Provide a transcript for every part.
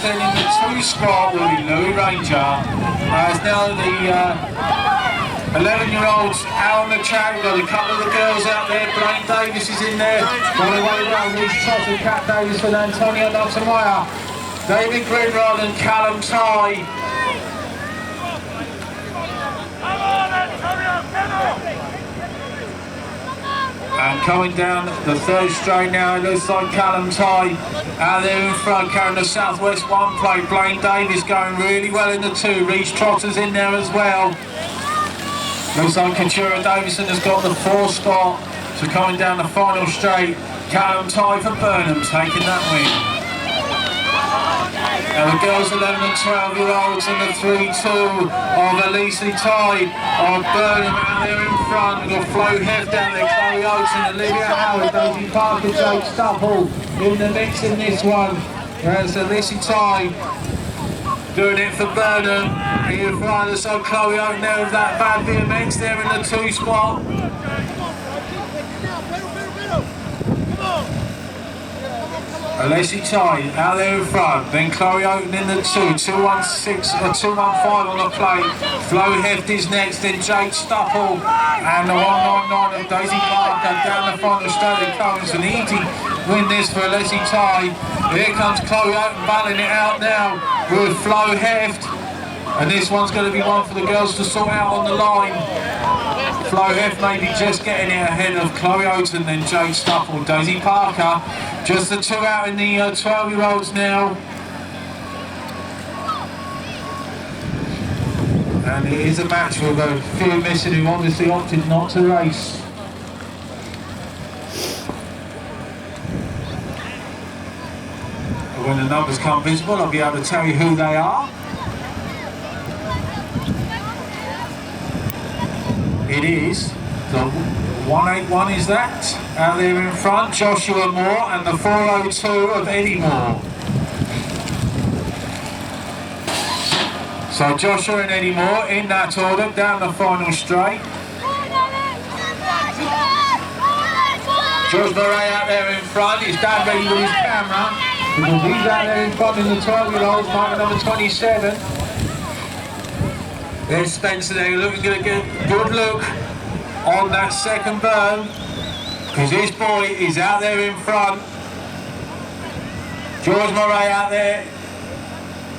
then in the 2 spot will be Louis Ranger. As now the 11-year-olds out on the track. We've got a couple of the girls out there. Blaine Davis is in there. By the way around, Reece Trott and Kat Davis and Antonio Nottamaya. David Greenrod and Callum Ty. And coming down the 3rd straight now, it looks like Callum Ty out there in front, carrying the Southwest 1 plate. Blaine Davis going really well in the 2. Reece Trotter's in there as well. Looks like Katura Davison has got the 4 spot. So coming down the final straight, Callum Ty for Burnham taking that win. Now the girls 11 and 12-year-olds in the 3-2 of Elise Ty of Burnham out there in front. We've got Flo Heft down there, Chloe Oates and Olivia Howard, Daisy Parker, Jake Stupple in the mix in this one. There's Elise Ty doing it for Burnham. Here in front, there's Chloe Oates there with that bad BMX there in the 2 spot. Alessi Ty out there in front, then Chloe Oaten in the 2, 216 or 215 on the plate. Flo Heft is next, then Jake Stupple and the 199 of Daisy Parker down the final straight. It comes an easy win this for Alessi Ty. Here comes Chloe Oaten battling it out now with Flo Heft, and this one's going to be one for the girls to sort out on the line. Flo Heft maybe just getting it ahead of Chloe Oaten, then Jake Stupple. Daisy Parker, just the 2 out in the 12-year-olds now. And it is a match with a few missing who obviously opted not to race. When the numbers come visible, I'll be able to tell you who they are. It is the 181 is that, out there in front, Joshua Moore, and the 402 of Eddie Moore. So Joshua and Eddie Moore in that order, down the final straight. George Murray out there in front, his dad ready with his camera, because he's out there in front in the 12-year-olds, marking number 27. There's Spencer there, looking to get a good look on that second burn, because this boy is out there in front. George Murray out there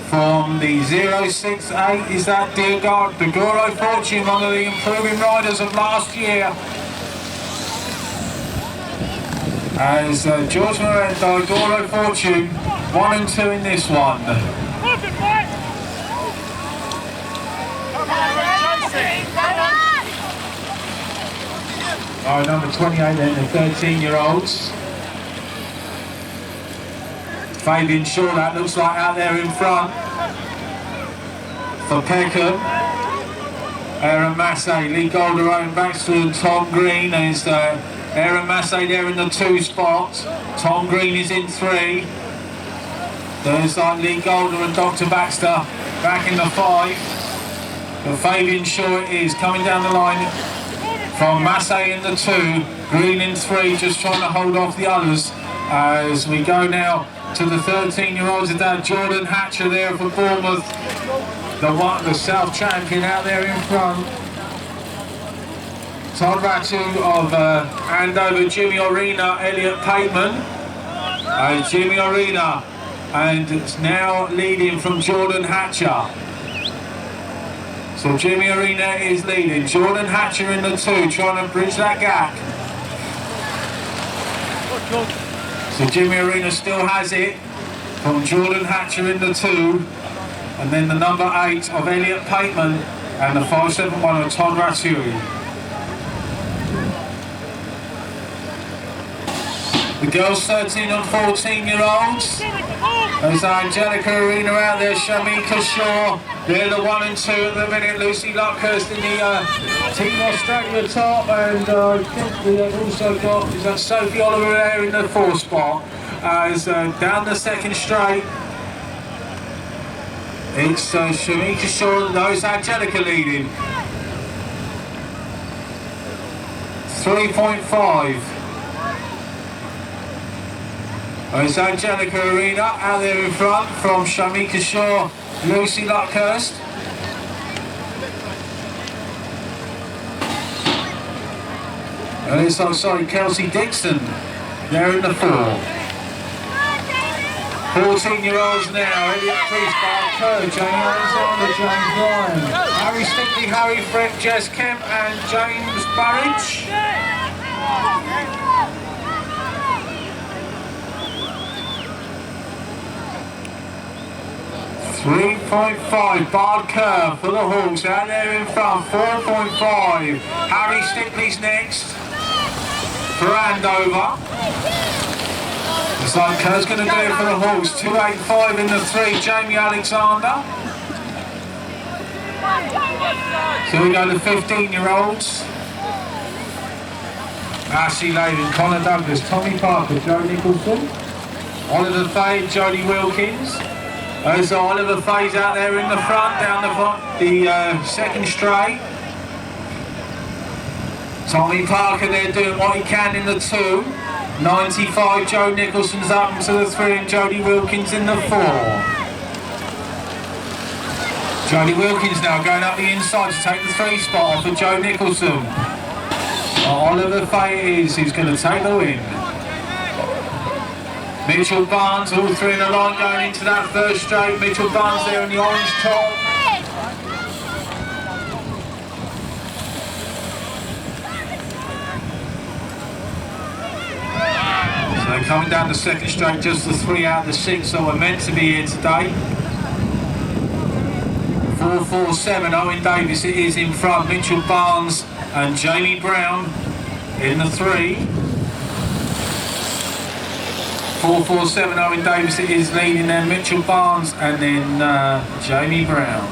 from the 068, is that Degoro Fortune, one of the improving riders of last year. As George Murray and Degoro Fortune, 1 and 2 in this one. Alright, number 28 then, the 13-year-olds. Fabian Shaw, that looks like out there in front. For Peckham. Aaron Massey, Lee Golder, Owen Baxter and Tom Green. There's Aaron Massey there in the 2 spots. Tom Green is in 3. There's Lee Golder and Dr. Baxter back in the 5. But Fabian Shaw is coming down the line from Massey in the 2, Green in 3, just trying to hold off the others. As we go now to the 13-year-olds, that Jordan Hatcher there for Bournemouth, the South champion out there in front. Todd Ratu of Andover, Jimmy Arena, Elliot Pateman, Jimmy Arena, and it's now leading from Jordan Hatcher. So Jimmy Arena is leading, Jordan Hatcher in the 2, trying to bridge that gap. So Jimmy Arena still has it from Jordan Hatcher in the 2, and then the number 8 of Elliot Pateman and the 571 of Todd Raturi. The girls 13 and 14-year-olds. There's Angelica Arena out there, Shamika Shaw. They're the 1 and 2 at the minute. Lucy Luckhurst in the Team Australia top, and I think we have also got, is that Sophie Oliver there in the 4 spot. As down the 2nd straight, it's Shamika Shaw, those Angelica leading. 3.5. It's Angelica Arena out there in front from Shamika Shaw, Lucy Luckhurst. And it's, Kelsey Dixon there in the 4. 14-year-olds now, Elliot Priest, Bart Kerr, Jamie Alexander, James Ryan, Harry Stickley, Harry Fripp, Jess Kemp and James Burridge. 3.5, Bart Kerr for the Hawks out there in front. 4.5, Harry Stickley's next for Andover. Looks like Kerr's going to do it for the Hawks. 2.85 in the 3, Jamie Alexander. So we go to 15-year-olds. Ashley Laden, Connor Douglas, Tommy Parker, Joe Nicholson, Oliver Fay, Jodie Wilkins. So Oliver Fay's out there in the front, down the second straight. Tommy Parker there doing what he can in the 2. 95, Joe Nicholson's up into the 3 and Jodie Wilkins in the 4. Jodie Wilkins now going up the inside to take the 3 spot off of Joe Nicholson. Oliver Fay is who's going to take the win. Mitchell Barnes, all 3 in a line going into that first straight. Mitchell Barnes there in the orange top. So coming down the second straight, just the 3 out of the 6 that were meant to be here today. 4.47, Owen Davis it is in front. Mitchell Barnes and Jamie Brown in the 3. 4.47, Owen Davis it is leading, then Mitchell Barnes and then Jamie Brown.